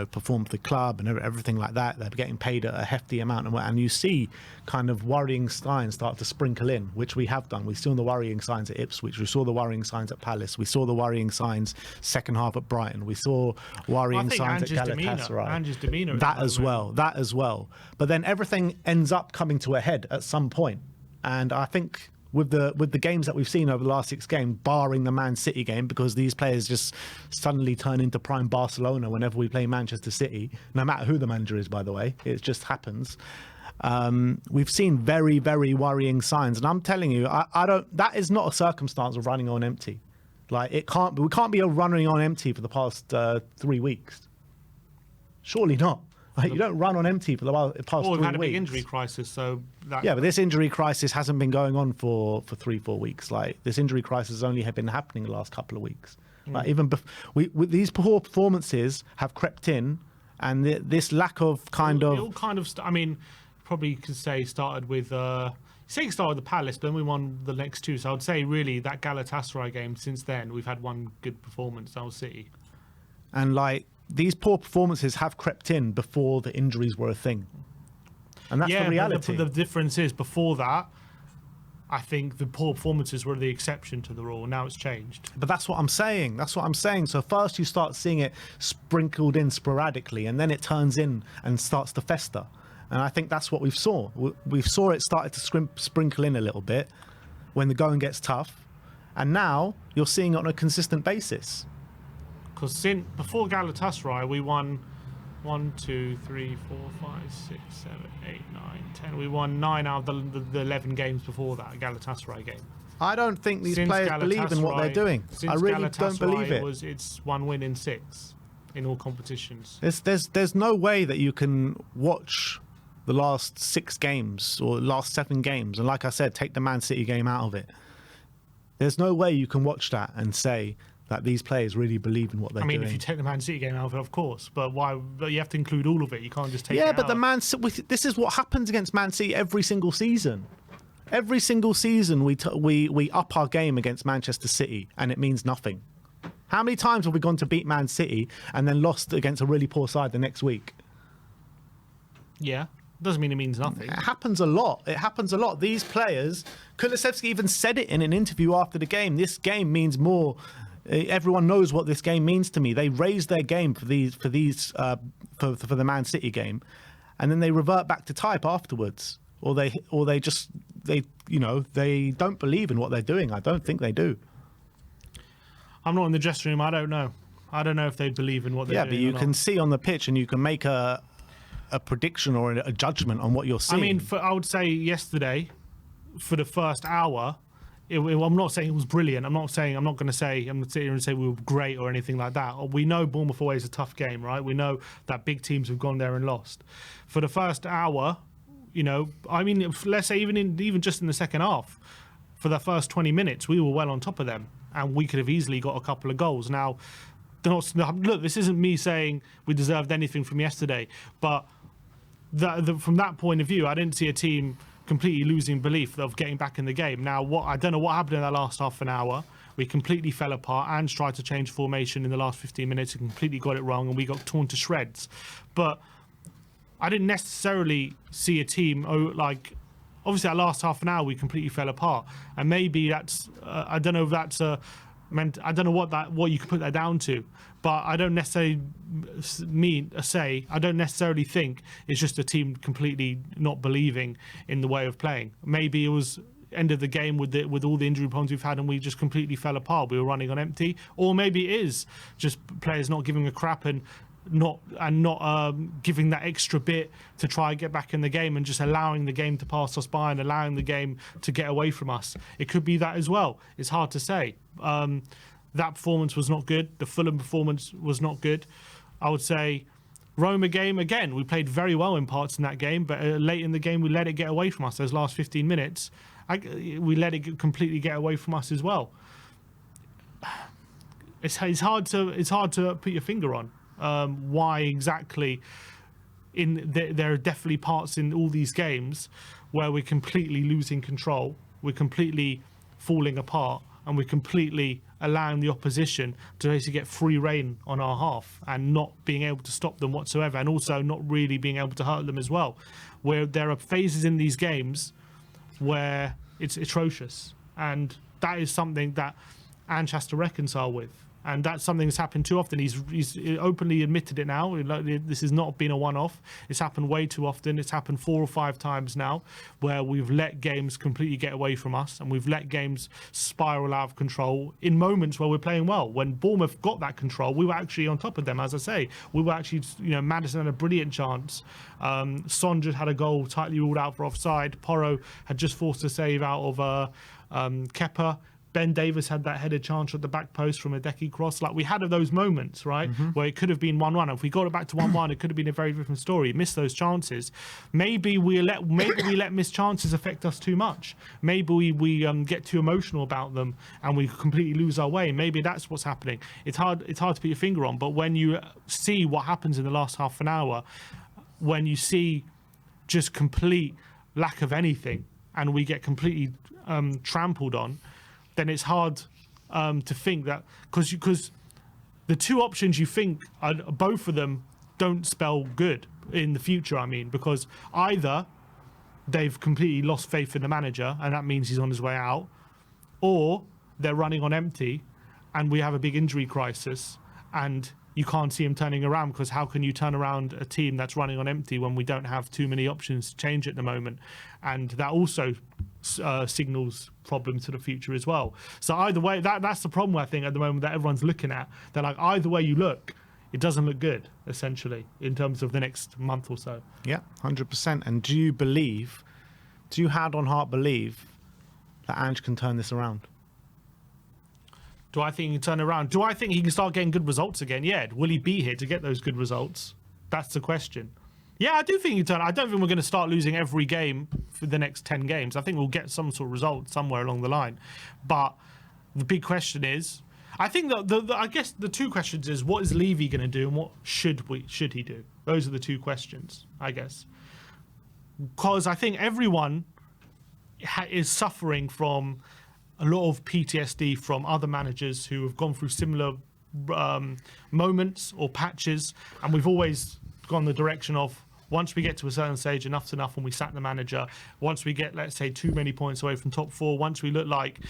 perform for the club and everything like that. They're getting paid a hefty amount, and you see kind of worrying signs start to sprinkle in, which we have done. We saw the worrying signs at Ipswich. We saw the worrying signs at Palace. We saw the worrying signs second half at Brighton. We saw worrying signs at Galatasaray. Ange's demeanour. That as well. But then everything ends up coming to a head at some point, and I think. With the games that we've seen over the last 6 games, barring the Man City game, because these players just suddenly turn into prime Barcelona whenever we play Manchester City, no matter who the manager is, by the way, it just happens. We've seen very, very worrying signs, and I'm telling you, I don't. That is not a circumstance of running on empty. Like we can't be running on empty for the past 3 weeks. Surely not. Like, you don't run on empty for the past 3 weeks. We've had a big injury crisis, so... Yeah, but this injury crisis hasn't been going on for 3-4 weeks. Like, this injury crisis only have been happening the last couple of weeks. Like, even these poor performances have crept in, and this lack of kind of... It all kind of... I mean, probably could say started with... It started with the Palace, but then we won the next 2. So I would say, really, that Galatasaray game, since then, we've had one good performance. That was City. And, like... These poor performances have crept in before the injuries were a thing. And that's the reality. The difference is, before that, I think the poor performances were the exception to the rule. Now it's changed. But that's what I'm saying. So first you start seeing it sprinkled in sporadically, and then it turns in and starts to fester. And I think that's what we saw. We saw it started to sprinkle in a little bit when the going gets tough. And now you're seeing it on a consistent basis. Because before Galatasaray, we won 1, 2, 3, 4, 5, 6, 7, 8, 9, 10. We won 9 out of the 11 games before that Galatasaray game. I don't think these players believe in what they're doing. I really don't believe it. It's 1 win in 6 in all competitions. There's no way that you can watch the last 6 games or last 7 games, and like I said, take the Man City game out of it. There's no way you can watch that and say that these players really believe in what they're doing. If you take the Man City game out of it, of course, but why? But you have to include all of it. You can't just take it out. Yeah, but this is what happens against Man City every single season. Every single season, we up our game against Manchester City, and it means nothing. How many times have we gone to beat Man City and then lost against a really poor side the next week? Yeah. Doesn't mean it means nothing. It happens a lot. These players, Kulusevski even said it in an interview after the game. This game means more. Everyone knows what this game means to me. They raise their game for the Man City game, and then they revert back to type afterwards, or they don't believe in what they're doing. I don't think they do. I'm not in the dressing room. I don't know. I don't know if they believe in what they're doing. Yeah, but you can see on the pitch, and you can make a prediction or a judgment on what you're seeing. I mean, I would say yesterday, for the first hour. I'm not saying it was brilliant. I'm not going to say I'm sit here and say we were great or anything like that. We know Bournemouth away is a tough game, right? We know that big teams have gone there and lost. For the first hour, let's say even just in the second half, for the first 20 minutes, we were well on top of them, and we could have easily got a couple of goals. Now, look, this isn't me saying we deserved anything from yesterday, but from that point of view, I didn't see a team completely losing belief of getting back in the game. Now, I don't know what happened in that last half an hour. We completely fell apart and tried to change formation in the last 15 minutes and completely got it wrong, and we got torn to shreds. But I didn't necessarily see a team obviously that last half an hour we completely fell apart, and maybe that's I don't know if that's I don't know what you could put that down to, but I don't necessarily I don't necessarily think it's just a team completely not believing in the way of playing. Maybe it was end of the game with all the injury problems we've had, and we just completely fell apart. We were running on empty, or maybe it is just players not giving a crap and not giving that extra bit to try and get back in the game, and just allowing the game to pass us by and allowing the game to get away from us. It could be that as well. It's hard to say. That performance was not good. The Fulham performance was not good. I would say Roma game, again, we played very well in parts in that game, but late in the game, we let it get away from us. Those last 15 minutes, we let it completely get away from us as well. It's hard to put your finger on why exactly. There are definitely parts in all these games where we're completely losing control, we're completely falling apart, and we're completely allowing the opposition to basically get free reign on our half and not being able to stop them whatsoever, and also not really being able to hurt them as well. Where there are phases in these games where it's atrocious, and that is something that Ange has to reconcile with. And that's something that's happened too often. He's openly admitted it now. This has not been a one-off. It's happened way too often. It's happened 4 or 5 times now where we've let games completely get away from us, and we've let games spiral out of control in moments where we're playing well. When Bournemouth got that control, we were actually on top of them, as I say. We were actually, Maddison had a brilliant chance. Son just had a goal tightly ruled out for offside. Porro had just forced a save out of Kepa. Ben Davis had that headed chance at the back post from a Decky cross. Like, we had those moments, right, where it could have been 1-1. If we got it back to 1-1, it could have been a very different story. Missed those chances. Maybe we let missed chances affect us too much. Maybe we get too emotional about them and we completely lose our way. Maybe that's what's happening. It's hard to put your finger on. But when you see what happens in the last half an hour, when you see just complete lack of anything, and we get completely trampled on, then it's hard to think that, because the two options you think are, both of them don't spell good in the future. I mean, because either they've completely lost faith in the manager and that means he's on his way out, or they're running on empty and we have a big injury crisis and you can't see him turning around, because how can you turn around a team that's running on empty when we don't have too many options to change at the moment? And that also signals problems to the future as well. So either way, that's the problem, I think, at the moment that everyone's looking at. They're like, either way you look, it doesn't look good, essentially, in terms of the next month or so. Yeah, 100%. And do you hand on heart believe that Ange can turn this around? Do I think he can turn around? Do I think he can start getting good results again? Yeah. Will he be here to get those good results? That's the question. Yeah, I do think he can turn. I don't think we're going to start losing every game for the next 10 games. I think we'll get some sort of result somewhere along the line. But the big question is, I think I guess the two questions is, what is Levy going to do and what should he do? Those are the two questions, I guess. Because I think everyone is suffering from a lot of PTSD from other managers who have gone through similar moments or patches, and we've always gone the direction of, once we get to a certain stage, enough's enough, and we sack the manager. Once we get, let's say, too many points away from top 4, once we look like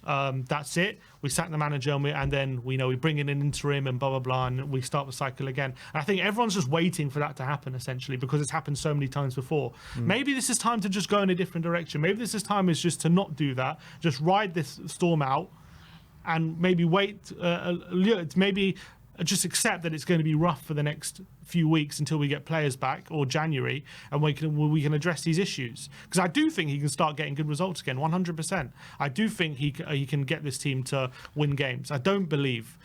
that's it, we sack the manager, and then we bring in an interim and blah blah blah, and we start the cycle again. And I think everyone's just waiting for that to happen, essentially, because it's happened so many times before. Maybe this is time to just go in a different direction. Maybe this is time is just to not do that, just ride this storm out, and maybe wait, maybe just accept that it's going to be rough for the next few weeks until we get players back, or January, and we can address these issues. Because I do think he can start getting good results again, 100%. I do think he can get this team to win games. I don't believe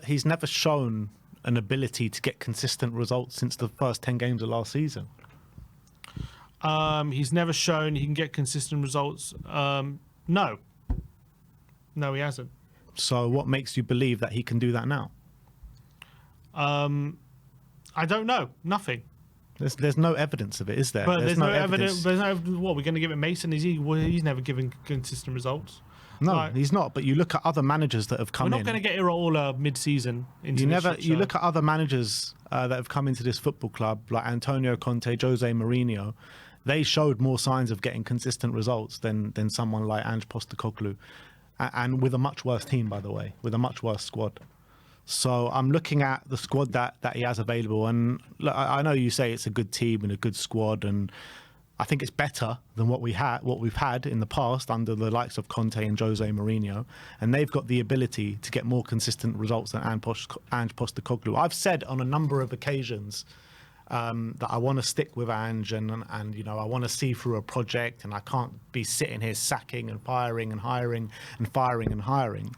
he's never shown an ability to get consistent results since the first 10 games of last season. He's never shown he can get consistent results. No, he hasn't. So what makes you believe that he can do that now? I don't know. Nothing. There's no evidence of it, is there? But there's no evidence. There's no evidence. What, we're going to give it Mason? He's never given consistent results. No, he's not. But you look at other managers that have come in. We're not going to get Iraola mid-season. You look at other managers that have come into this football club, like Antonio Conte, Jose Mourinho. They showed more signs of getting consistent results than someone like Ange Postecoglou, and with a much worse team, by the way, with a much worse squad. So I'm looking at the squad that he has available, and look, I know you say it's a good team and a good squad, and I think it's better than what we've had in the past under the likes of Conte and Jose Mourinho, and they've got the ability to get more consistent results than Ange Postecoglou. I've said on a number of occasions that I want to stick with Ange, and I want to see through a project, and I can't be sitting here sacking and firing and hiring and firing and hiring,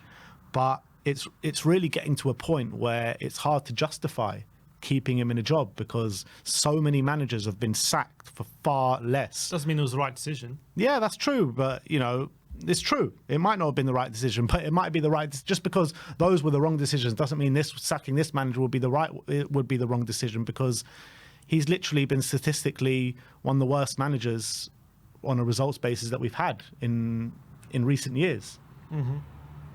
but it's really getting to a point where it's hard to justify keeping him in a job, because so many managers have been sacked for far less. Doesn't mean it was the right decision. Yeah, that's true, but it's true. It might not have been the right decision, but it might be the right. Just because those were the wrong decisions doesn't mean sacking this manager would be the wrong decision, because he's literally been statistically one of the worst managers on a results basis that we've had in recent years. Mm-hmm.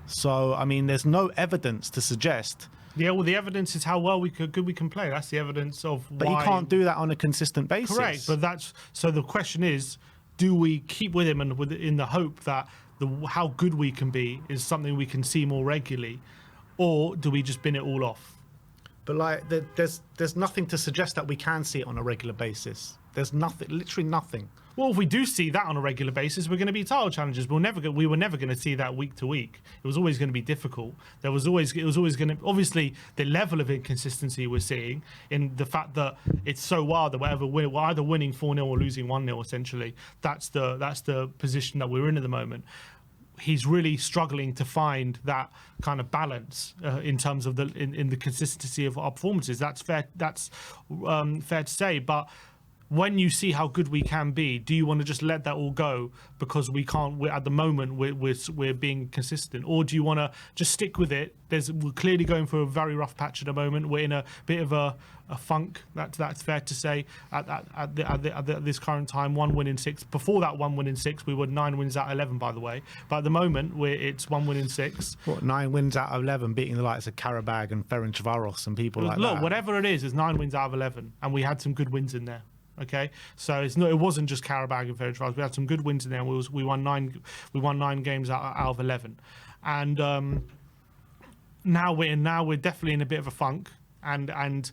So, I mean, there's no evidence to suggest. Yeah, well, the evidence is how good we can play. That's the evidence of why. But you can't do that on a consistent basis. Correct, but so the question is, do we keep with him and in the hope that how good we can be is something we can see more regularly, or do we just bin it all off? But like, there's nothing to suggest that we can see it on a regular basis. There's nothing, literally nothing. Well, if we do see that on a regular basis, we're going to be title challengers. We were never going to see that week to week. It was always going to be difficult. It was always going to, obviously, the level of inconsistency we're seeing in the fact that it's so wild that we're either winning 4-0 or losing 1-0. Essentially, that's the position that we're in at the moment. He's really struggling to find that kind of balance in terms of in the consistency of our performances. That's fair. That's fair to say, but. When you see how good we can be, do you want to just let that all go because we can't? At the moment, we're being consistent, or do you want to just stick with it? We're clearly going for a very rough patch at the moment. We're in a bit of a funk. That's fair to say. At this current time, 1 win in 6. Before that 1 win in 6, we were 9 wins out of 11, by the way. But at the moment, it's 1 win in 6. What, 9 wins out of 11, beating the likes of Karabag and Ferencvaros and people like that? Look, whatever it is, it's 9 wins out of 11, and we had some good wins in there. Okay, so it wasn't just Karabag and Ferencvaros. We had some good wins in there. We won 9 games out of 11, and now we're definitely in a bit of a funk, and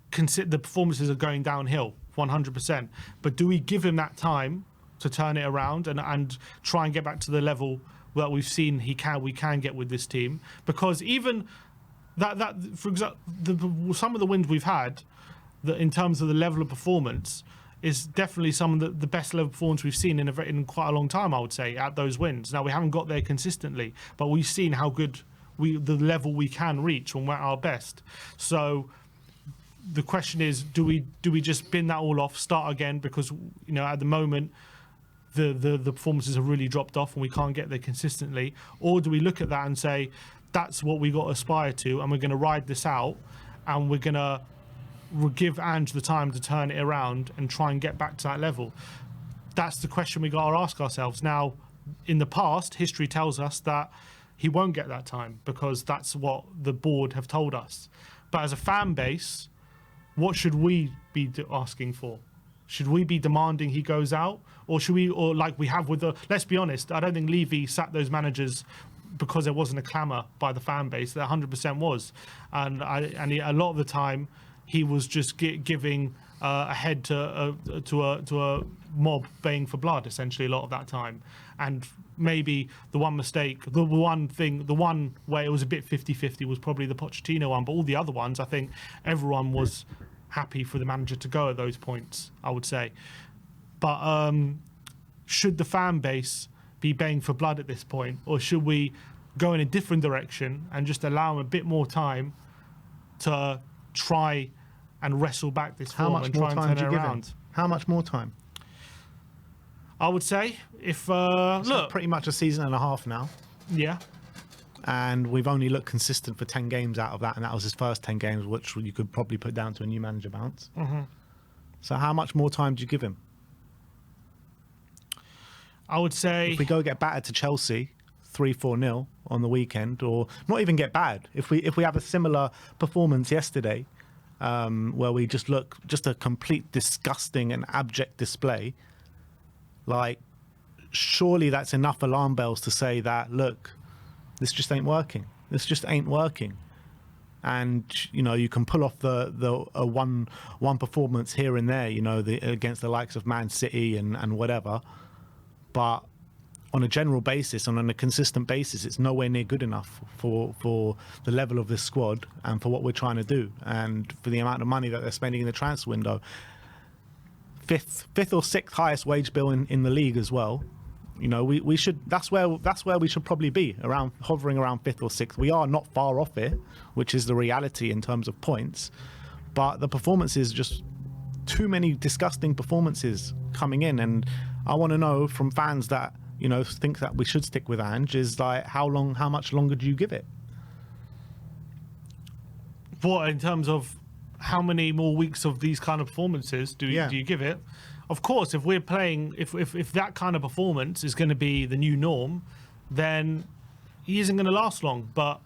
consider the performances are going downhill 100%. But do we give him that time to turn it around and try and get back to the level that we've seen we can get with this team? Because even that for example, some of the wins we've had. That in terms of the level of performance is definitely some of the best level of performance we've seen in quite a long time, I would say, at those wins. Now, we haven't got there consistently, but we've seen how good the level we can reach when we're at our best. So the question is, do we just bin that all off, start again? Because, at the moment, the performances have really dropped off and we can't get there consistently. Or do we look at that and say, that's what we got to aspire to, and we're going to ride this out, and we're going to will give Ange the time to turn it around and try and get back to that level? That's the question we got to ask ourselves. Now, in the past, history tells us that he won't get that time because that's what the board have told us. But as a fan base, what should we be asking for? Should we be demanding he goes out, or should we, or like we have with the? Let's be honest, I don't think Levy sacked those managers because there wasn't a clamour by the fan base. There 100% was, and a lot of the time. He was just giving a head to a mob baying for blood, essentially, a lot of that time. And maybe the one mistake, the one where it was a bit 50-50 was probably the Pochettino one. But all the other ones, I think everyone was happy for the manager to go at those points, I would say. But should the fan base be baying for blood at this point? Or should we go in a different direction and just allow him a bit more time to try and wrestle back this form and try and turn it around? How much more time? I would say if look, pretty much a season and a half now. Yeah. And we've only looked consistent for 10 games out of that, and that was his first 10 games, which you could probably put down to a new manager bounce. Mm-hmm. So how much more time do you give him? I would say if we go get battered to Chelsea 3-4-0 on the weekend, or not even get bad, if we have a similar performance yesterday, where we just look just a complete disgusting and abject display, like surely that's enough alarm bells to say that, look, this just ain't working. This just ain't working. And you can pull off the one performance here and there, against the likes of Man City and whatever, but on a general basis, on a consistent basis, it's nowhere near good enough for the level of this squad and for what we're trying to do, and for the amount of money that they're spending in the transfer window. Fifth or sixth highest wage bill in the league as well. We should. That's where we should probably be, hovering around 5th or 6th. We are not far off it, which is the reality in terms of points. but the performances, just too many disgusting performances coming in. And I want to know from fans that, you know, think that we should stick with Ange, is like, how much longer do you give it? What, in terms of how many more weeks of these kind of performances do you give it? Of course, if we're playing, if that kind of performance is going to be the new norm, then he isn't going to last long. But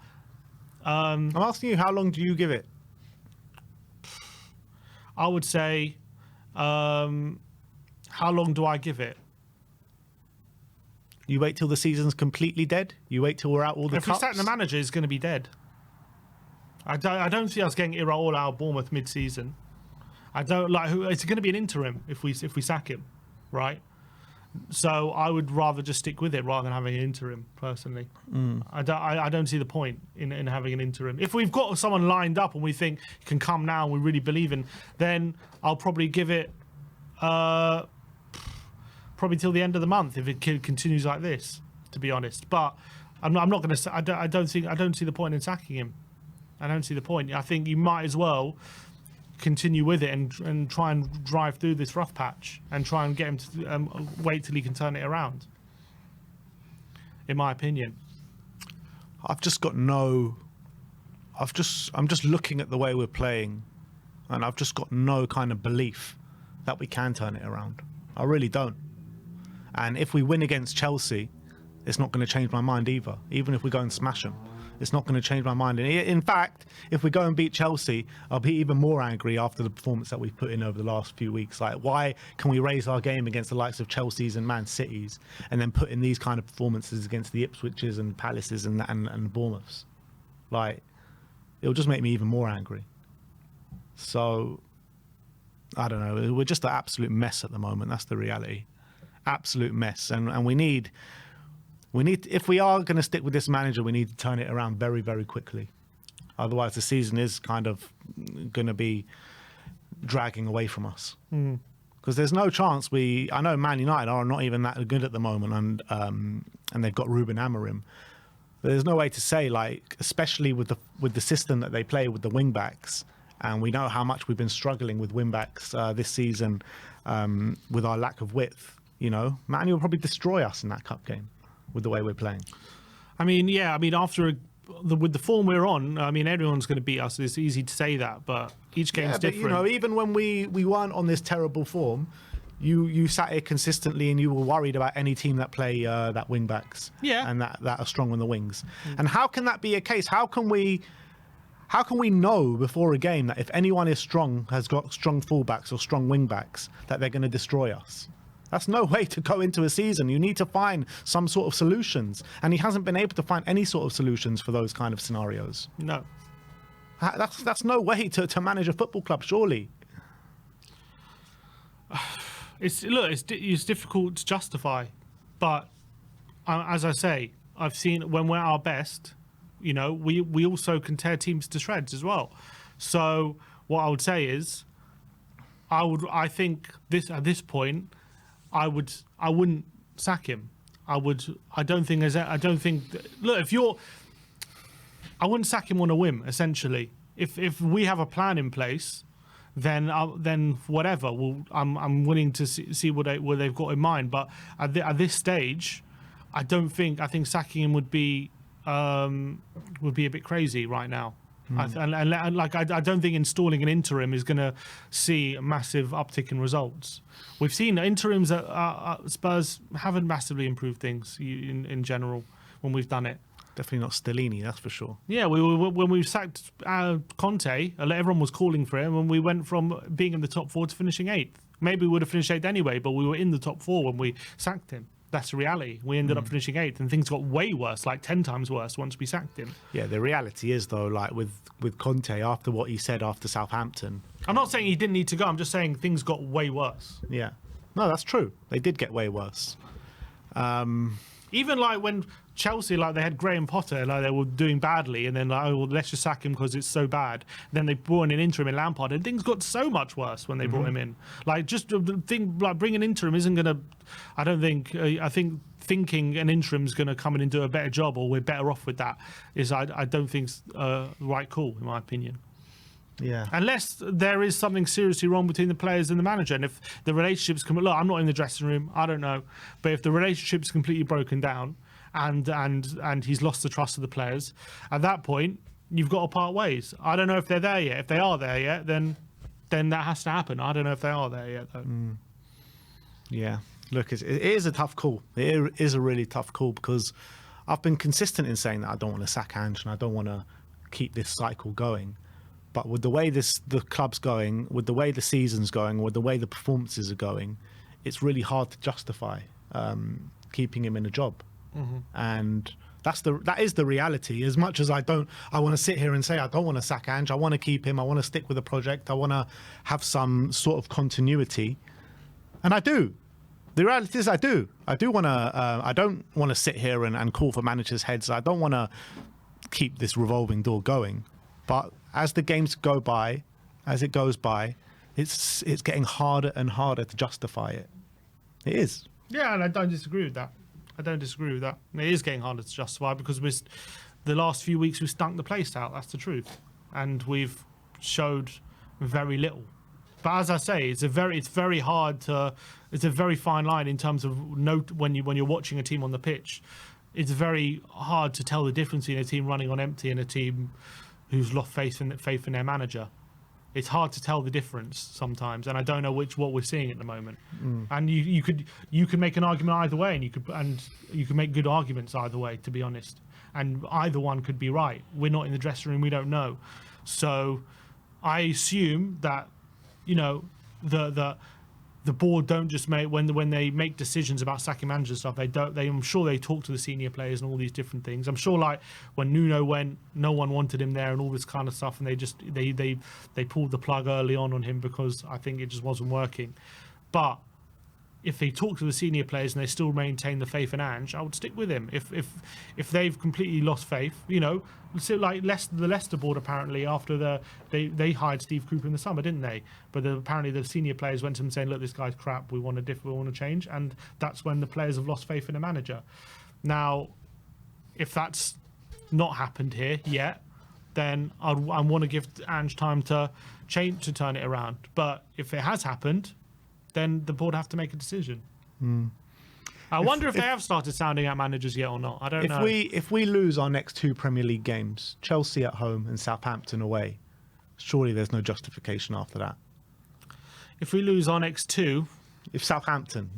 I'm asking you, how long do you give it? I would say, how long do I give it? You wait till the season's completely dead? You wait till we're out all the If cups? we sack the manager, it's going to be dead. I don't see us getting it all out of Bournemouth mid-season. I don't like. It's going to be an interim if we sack him, right? So I would rather just stick with it rather than having an interim. Personally, I don't see the point in having an interim. If we've got someone lined up and we think can come now and we really believe in, then I'll probably give it probably till the end of the month if it continues like this. To be honest, but I'm not going to. I don't see the point in sacking him. I don't see the point. I think you might as well continue with it and try and drive through this rough patch and try and get him to wait till he can turn it around. In my opinion, I'm just looking at the way we're playing, and I've just got no kind of belief that we can turn it around. I really don't. And if we win against Chelsea, it's not going to change my mind either. Even if we go and smash them, it's not going to change my mind. And in fact, if we go and beat Chelsea, I'll be even more angry after the performance that we've put in over the last few weeks. Like, why can we raise our game against the likes of Chelsea's and Man City's and then put in these kind of performances against the Ipswiches and Palaces and Bournemouths? Like, it'll just make me even more angry. So, I don't know. We're just an absolute mess at the moment. That's the reality. Absolute mess. And we need, if we are going to stick with this manager, we need to turn it around very, very quickly. Otherwise, the season is kind of going to be dragging away from us. Because there's no chance I know Man United are not even that good at the moment, and they've got Ruben Amorim. There's no way to say, like, especially with the system that they play with the wing backs, and we know how much we've been struggling with wing backs this season with our lack of width. You know, Man will probably destroy us in that cup game with the way we're playing. I mean, after with the form we're on, I mean, everyone's going to beat us. It's easy to say that, but each game's different. But, you know, even when we weren't on this terrible form, you sat here consistently and you were worried about any team that play that wing backs, and that are strong on the wings. And how can that be a case? How can we know before a game that if anyone is strong, has got strong fullbacks or strong wing backs, that they're going to destroy us? That's no way to go into a season. You need to find some sort of solutions. And he hasn't been able to find any sort of solutions for those kind of scenarios. No. That's no way to manage a football club, surely. It's difficult to justify. But as I say, I've seen when we're at our best, you know, we also can tear teams to shreds as well. So what I would say is, I think at this point, I wouldn't sack him. I wouldn't sack him on a whim. Essentially, if we have a plan in place, then whatever. I'm willing to see what they've got in mind. But at this stage, I think sacking him would be a bit crazy right now. I don't think installing an interim is going to see a massive uptick in results. We've seen interims at Spurs haven't massively improved things in general when we've done it. Definitely not Stellini, that's for sure. Yeah, when we sacked Conte, everyone was calling for him, and we went from being in the top 4 to finishing 8th. Maybe we would have finished 8th anyway, but we were in the top 4 when we sacked him. That's the reality. We ended up finishing 8th, and things got way worse, like 10 times worse once we sacked him. Yeah, the reality is, though, like with Conte, after what he said after Southampton... I'm not saying he didn't need to go, I'm just saying things got way worse. Yeah. No, that's true. They did get way worse. Even like when Chelsea, like they had Graham Potter, like they were doing badly, and then like, oh, well, let's just sack him because it's so bad. Then they brought in an interim in Lampard, and things got so much worse when they brought him in. Like just the thing, like bringing an interim isn't gonna. I don't think. I think thinking an interim's gonna come in and do a better job, or we're better off with that. I don't think the right call in my opinion. Yeah. Unless there is something seriously wrong between the players and the manager. And if the relationship's look, I'm not in the dressing room, I don't know. But if the relationship's completely broken down and he's lost the trust of the players, at that point, you've got to part ways. I don't know if they're there yet. If they are there yet, then that has to happen. I don't know if they are there yet, though. Yeah. Look, it is a tough call. It is a really tough call because I've been consistent in saying that I don't want to sack Ange and I don't want to keep this cycle going. But with the way the club's going, with the way the season's going, with the way the performances are going, it's really hard to justify keeping him in a job. And that is the reality. As much as I want to sit here and say I don't want to sack Ange, I want to keep him, I want to stick with the project, I want to have some sort of continuity, and I do. The reality is I do want to. I don't want to sit here and call for managers' heads. I don't want to keep this revolving door going. But as the games go by, as it goes by, it's getting harder and harder to justify it. It is. Yeah, and I don't disagree with that. It is getting harder to justify because the last few weeks we stunk the place out. That's the truth, and we've showed very little. But as I say, it's very hard to. It's a very fine line in terms of when you're watching a team on the pitch. It's very hard to tell the difference between a team running on empty and a team who's lost faith in their manager. It's hard to tell the difference sometimes, and I don't know what we're seeing at the moment. And you could make an argument either way, and you could make good arguments either way, to be honest. And either one could be right. We're not in the dressing room; we don't know. So I assume that the board don't just make when they make decisions about sacking managers and stuff. I'm sure they talk to the senior players and all these different things. I'm sure, like when Nuno went, no one wanted him there and all this kind of stuff, and they pulled the plug early on him because I think it just wasn't working. But if they talk to the senior players and they still maintain the faith in Ange, I would stick with him. If they've completely lost faith, so like the Leicester board apparently after they hired Steve Cooper in the summer, didn't they? But apparently the senior players went to him saying, "Look, this guy's crap. We want to change," and that's when the players have lost faith in the manager. Now, if that's not happened here yet, then I want to give Ange time to turn it around. But if it has happened, then the board have to make a decision. I wonder if they have started sounding out managers yet or not. I don't know. If we lose our next 2 Premier League games, Chelsea at home and Southampton away, surely there's no justification after that. If we lose our next 2... If Southampton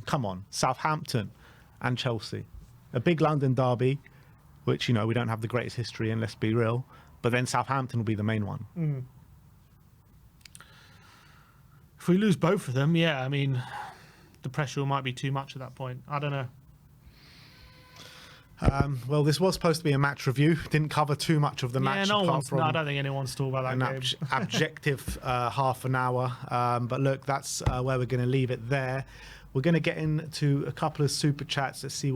and Chelsea, a big London derby, which, we don't have the greatest history in, let's be real, but then Southampton will be the main one. If we lose both of them, yeah, I mean, the pressure might be too much at that point. I don't know. Well, this was supposed to be a match review. Didn't cover too much of the match. No, I don't think anyone's talking about that game. Objective half an hour. But look, that's where we're going to leave it there. We're going to get into a couple of super chats. Let's see what